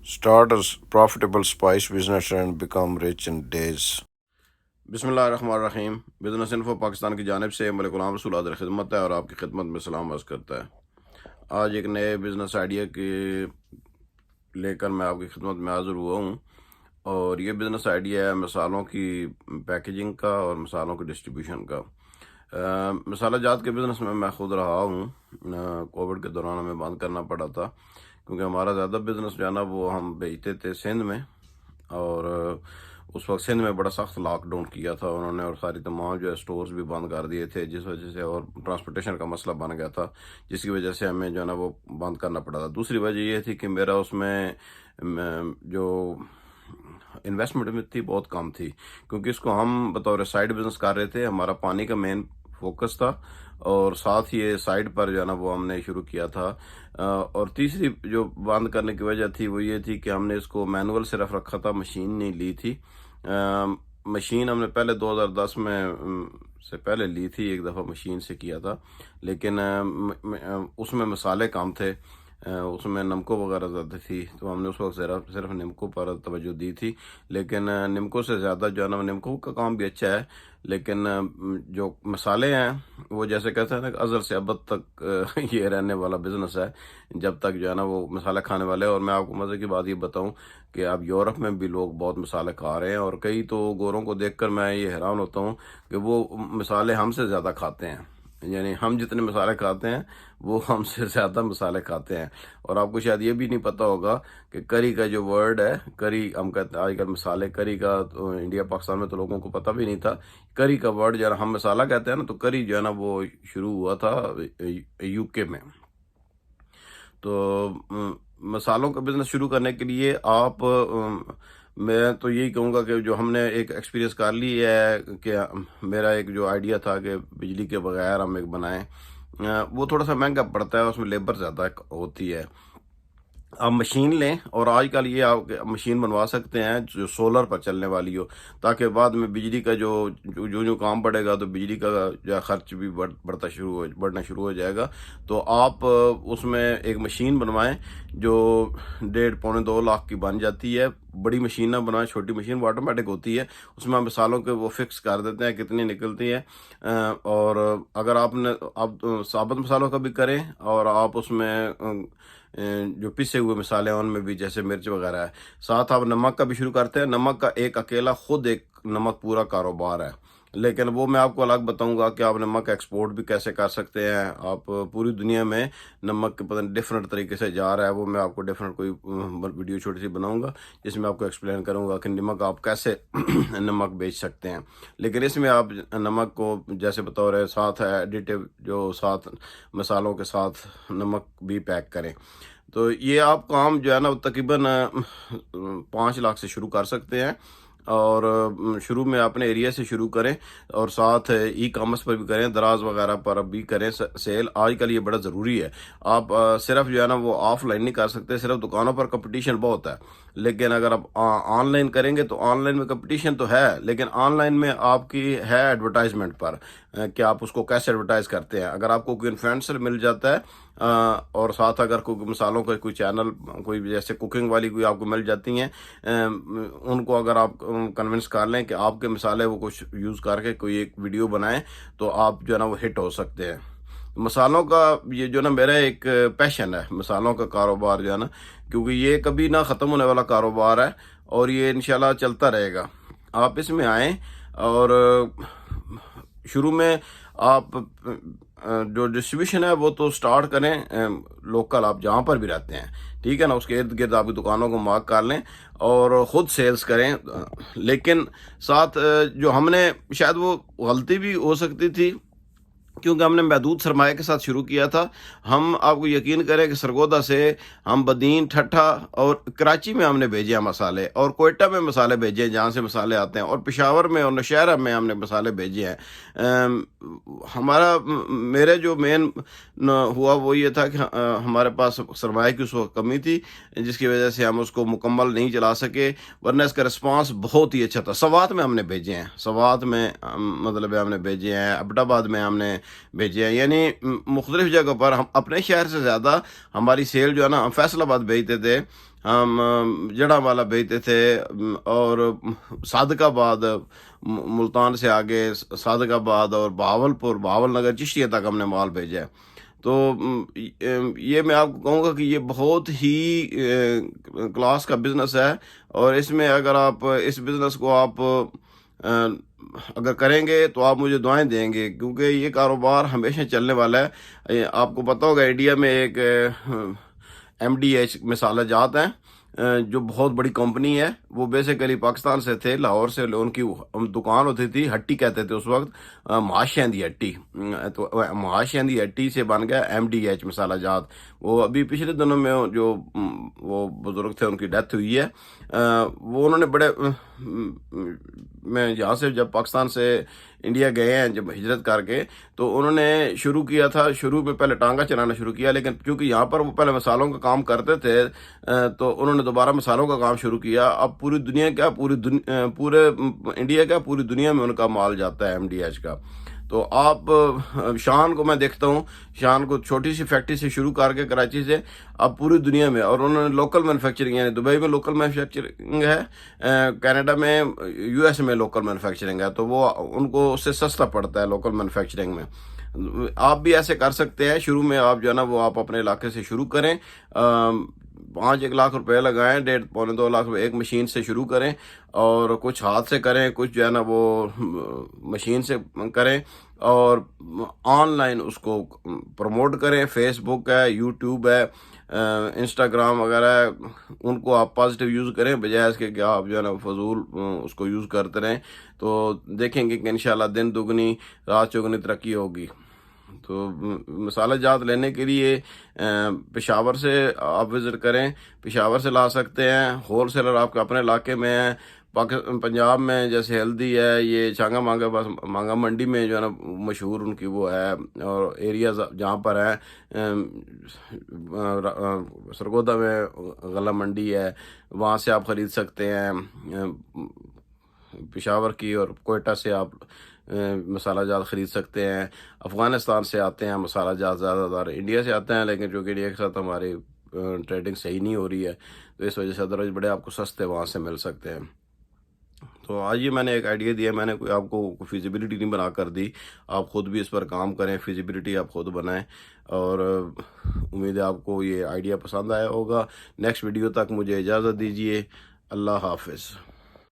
Start a profitable spice business and become rich in days. بسم اللہ الرحمن الرحیم. Business info Pakistan کی جانب سے ملک غلام رسول حاضر خدمت ہے اور آپ کی خدمت میں سلام عرض کرتا ہے. آج ایک نئے بزنس آئیڈیا کے لے کر میں آپ کی خدمت میں حاضر ہوا ہوں، اور یہ بزنس آئیڈیا ہے مسالوں کی پیکیجنگ کا اور مسالوں کی ڈسٹریبیوشن کا. مسالہ جات کے بزنس میں خود رہا ہوں. کووڈ کے دوران ہمیں بند کرنا پڑا تھا کیونکہ ہمارا زیادہ بزنس جو ہے نا وہ ہم بیچتے تھے سندھ میں، اور اس وقت سندھ میں بڑا سخت لاک ڈاؤن کیا تھا انہوں نے، اور ساری تمام جو ہے سٹورز بھی بند کر دیے تھے، جس وجہ سے اور ٹرانسپورٹیشن کا مسئلہ بن گیا تھا، جس کی وجہ سے ہمیں جو ہے نا وہ بند کرنا پڑا تھا. دوسری وجہ یہ تھی کہ میرا اس میں جو انویسٹمنٹ میں تھی بہت کم تھی، کیونکہ اس کو ہم بطور سائیڈ بزنس کر رہے تھے. ہمارا پانی کا مین فوکس تھا، اور ساتھ یہ سائیڈ پر جو ہے نا وہ ہم نے شروع کیا تھا. اور تیسری جو بند کرنے کی وجہ تھی وہ یہ تھی کہ ہم نے اس کو مینول صرف رکھا تھا، مشین نہیں لی تھی. مشین ہم نے پہلے 2010 میں سے پہلے لی تھی، ایک دفعہ مشین سے کیا تھا، لیکن اس میں مسالے کم تھے، اس میں نمکو وغیرہ زیادہ تھی، تو ہم نے اس وقت صرف نمکو پر توجہ دی تھی. لیکن نمکو سے زیادہ جو ہے نا نمکو کا کام بھی اچھا ہے، لیکن جو مسالے ہیں وہ جیسے کہتے ہیں نا کہ ازل سے ابد تک یہ رہنے والا بزنس ہے، جب تک جو ہے نا وہ مسالہ کھانے والے. اور میں آپ کو مزے کی بات یہ بتاؤں کہ اب یورپ میں بھی لوگ بہت مسالے کھا رہے ہیں، اور کئی تو گوروں کو دیکھ کر میں یہ حیران ہوتا ہوں کہ وہ مسالے ہم سے زیادہ کھاتے ہیں. یعنی ہم جتنے مسالے کھاتے ہیں وہ ہم سے زیادہ مسالے کھاتے ہیں. اور آپ کو شاید یہ بھی نہیں پتہ ہوگا کہ کری کا جو ورڈ ہے، کری ہم کہتے ہیں آج کل مسالے، کری کا تو انڈیا پاکستان میں تو لوگوں کو پتہ بھی نہیں تھا. کری کا ورڈ جو ہے ہم مسالہ کہتے ہیں نا، تو کری جو ہے نا وہ شروع ہوا تھا یو کے میں. تو مسالوں کا بزنس شروع کرنے کے لیے آپ میں تو یہی کہوں گا کہ جو ہم نے ایک ایکسپیرینس کر لی ہے کہ میرا ایک جو آئیڈیا تھا کہ بجلی کے بغیر ہم ایک بنائیں، وہ تھوڑا سا مہنگا پڑتا ہے، اس میں لیبر زیادہ ہوتی ہے. آپ مشین لیں، اور آج کل یہ آپ مشین بنوا سکتے ہیں جو سولر پر چلنے والی ہو، تاکہ بعد میں بجلی کا جو کام بڑھے گا تو بجلی کا جو ہے خرچ بھی بڑھنا شروع ہو جائے گا. تو آپ اس میں ایک مشین بنوائیں جو 1.5-2 لاکھ کی بن جاتی ہے. بڑی مشین نہ بنائیں، چھوٹی مشین وہ آٹومیٹک ہوتی ہے، اس میں ہم مثالوں کے وہ فکس کر دیتے ہیں کتنی نکلتی ہے. اور اگر آپ ثابت مثالوں کا بھی کریں، اور آپ اس میں جو پسے ہوئے مثالیں ان میں بھی جیسے مرچ وغیرہ ہے، ساتھ آپ نمک کا بھی شروع کرتے ہیں. نمک کا ایک اکیلا خود ایک نمک پورا کاروبار ہے، لیکن وہ میں آپ کو الگ بتاؤں گا کہ آپ نمک ایکسپورٹ بھی کیسے کر سکتے ہیں. آپ پوری دنیا میں نمک کے پتہ نہیں ڈفرینٹ طریقے سے جا رہا ہے، وہ میں آپ کو ڈفرینٹ کوئی ویڈیو چھوٹی سی بناؤں گا جس میں آپ کو ایکسپلین کروں گا کہ نمک آپ کیسے نمک بیچ سکتے ہیں. لیکن اس میں آپ نمک کو جیسے بطور ساتھ ہے ایڈیٹیو جو ساتھ مسالوں کے ساتھ نمک بھی پیک کریں. تو یہ آپ کام جو ہے نا تقریباً 5 لاکھ سے شروع کر سکتے ہیں، اور شروع میں اپنے ایریا سے شروع کریں، اور ساتھ ای کامرس پر بھی کریں، دراز وغیرہ پر بھی کریں سیل. آج کل یہ بڑا ضروری ہے. آپ صرف جو ہے نا وہ آف لائن نہیں کر سکتے، صرف دکانوں پر کمپٹیشن بہت ہے، لیکن اگر آپ آن لائن کریں گے تو آن لائن میں کمپٹیشن تو ہے، لیکن آن لائن میں آپ کی ہے ایڈورٹائزمنٹ پر کہ آپ اس کو کیسے ایڈورٹائز کرتے ہیں. اگر آپ کو کوئی انفلوئنسر مل جاتا ہے، اور ساتھ اگر کوئی مثالوں کا کوئی چینل، کوئی جیسے کوکنگ والی کوئی آپ کو مل جاتی ہیں، ان کو اگر آپ کنونس کر لیں کہ آپ کے مثالے وہ کچھ یوز کر کے کوئی ایک ویڈیو بنائیں، تو آپ جو ہے نا وہ ہٹ ہو سکتے ہیں. مسالوں کا یہ جو نا میرا ایک پیشن ہے، مسالوں کا کاروبار جو ہے نا، کیونکہ یہ کبھی نہ ختم ہونے والا کاروبار ہے، اور یہ انشاءاللہ چلتا رہے گا. آپ اس میں آئیں، اور شروع میں آپ جو ڈسٹریبیوشن ہے وہ تو سٹارٹ کریں لوکل، آپ جہاں پر بھی رہتے ہیں، ٹھیک ہے نا، اس کے ارد گرد آپ کی دکانوں کو مارک کر لیں اور خود سیلز کریں. لیکن ساتھ جو ہم نے شاید وہ غلطی بھی ہو سکتی تھی کیونکہ ہم نے محدود سرمایہ کے ساتھ شروع کیا تھا. ہم آپ کو یقین کریں کہ سرگودا سے ہم بدین، ٹھٹھا اور کراچی میں ہم نے بھیجے ہیں مسالے، اور کوئٹہ میں مسالے بھیجے ہیں جہاں سے مسالے آتے ہیں، اور پشاور میں اور نوشہرہ میں ہم نے مسالے بھیجے ہیں. میرے جو مین ہوا وہ یہ تھا کہ ہمارے پاس سرمایہ کی اس وقت کمی تھی، جس کی وجہ سے ہم اس کو مکمل نہیں چلا سکے، ورنہ اس کا رسپانس بہت ہی اچھا تھا. سوات میں ہم نے بھیجے ہیں، سوات میں مطلب ہم نے بھیجے ہیں، ابٹ آباد میں ہم نے بھیجے ہیں، یعنی مختلف جگہ پر. ہم اپنے شہر سے زیادہ ہماری سیل جو ہے نا، ہم فیصل آباد بھیجتے تھے، ہم جڑا والا بیچتے تھے، اور صادق آباد، ملتان سے آگے صادق آباد اور بہاول نگر چشتیہ تک ہم نے مال بھیجا ہے۔ تو یہ میں آپ کو کہوں گا کہ یہ بہت ہی کلاس کا بزنس ہے، اور اس میں اگر آپ اس بزنس کو آپ اگر کریں گے تو آپ مجھے دعائیں دیں گے، کیونکہ یہ کاروبار ہمیشہ چلنے والا ہے۔ آپ کو پتہ ہوگا انڈیا میں ایک MDH مسالہ جات ہیں، جو بہت بڑی کمپنی ہے۔ وہ بیسیکلی پاکستان سے تھے، لاہور سے، ان کی دکان ہوتی تھی، ہٹی کہتے تھے اس وقت، معاشیندی ہٹی، تو معاشیندی ہٹی سے بن گیا MDH مسالہ جات۔ وہ ابھی پچھلے دنوں میں جو وہ بزرگ تھے ان کی ڈیتھ ہوئی ہے، وہ انہوں نے بڑے میں یہاں سے جب پاکستان سے انڈیا گئے ہیں جب ہجرت کر کے، تو انہوں نے شروع کیا تھا، شروع میں پہلے ٹانگا چلانا شروع کیا، لیکن کیونکہ یہاں پر وہ پہلے مسالوں کا کام کرتے تھے، تو انہوں نے دوبارہ مسالوں کا کام شروع کیا۔ اب پوری دنیا کیا، پورے انڈیا کا، پوری دنیا میں ان کا مال جاتا ہے MDH کا۔ تو آپ شان کو میں دیکھتا ہوں، شان کو چھوٹی سی فیکٹری سے شروع کر کے کراچی سے اب پوری دنیا میں، اور انہوں نے لوکل مینوفیکچرنگ، یعنی دبئی میں لوکل مینوفیکچرنگ ہے، کینیڈا میں، US میں لوکل مینوفیکچرنگ ہے، تو وہ ان کو اس سے سستا پڑتا ہے لوکل مینوفیکچرنگ میں۔ آپ بھی ایسے کر سکتے ہیں، شروع میں آپ جو ہے نا وہ آپ اپنے علاقے سے شروع کریں، 5-1 لاکھ روپے لگائیں، 1.5-2 لاکھ روپے ایک مشین سے شروع کریں، اور کچھ ہاتھ سے کریں، کچھ جو ہے نا وہ مشین سے کریں، اور آن لائن اس کو پروموٹ کریں۔ فیس بک ہے، یوٹیوب ہے، انسٹاگرام وغیرہ ہے، ان کو آپ پازیٹیو یوز کریں، بجائے اس کے کہ آپ جو ہے نا فضول اس کو یوز کرتے رہیں، تو دیکھیں گے کہ انشاءاللہ دن دگنی رات چگنی ترقی ہوگی۔ تو مسالہ جات لینے کے لیے پشاور سے آپ وزٹ کریں، پشاور سے لا سکتے ہیں، ہول سیلر آپ کے اپنے علاقے میں ہیں۔ پنجاب میں جیسے ہلدی ہے، یہ چانگا مانگا، بس مانگا منڈی میں جو ہے نا مشہور ان کی وہ ہے، اور ایریاز جہاں پر ہیں، سرگودا میں غلہ منڈی ہے، وہاں سے آپ خرید سکتے ہیں، پشاور کی اور کوئٹہ سے آپ مسالہ جات خرید سکتے ہیں۔ افغانستان سے آتے ہیں مسالہ جات، زیادہ تر انڈیا سے آتے ہیں، لیکن چونکہ انڈیا کے ساتھ ہماری ٹریڈنگ صحیح نہیں ہو رہی ہے، تو اس وجہ سے ادروائز بڑے آپ کو سستے وہاں سے مل سکتے ہیں۔ تو آج یہ میں نے ایک آئیڈیا دیا، میں نے کوئی آپ کو فیزیبلٹی نہیں بنا کر دی، آپ خود بھی اس پر کام کریں، فیزیبلٹی آپ خود بنائیں، اور امید ہے آپ کو یہ آئیڈیا پسند آیا ہوگا۔ نیکسٹ ویڈیو تک مجھے اجازت دیجیے، اللہ حافظ۔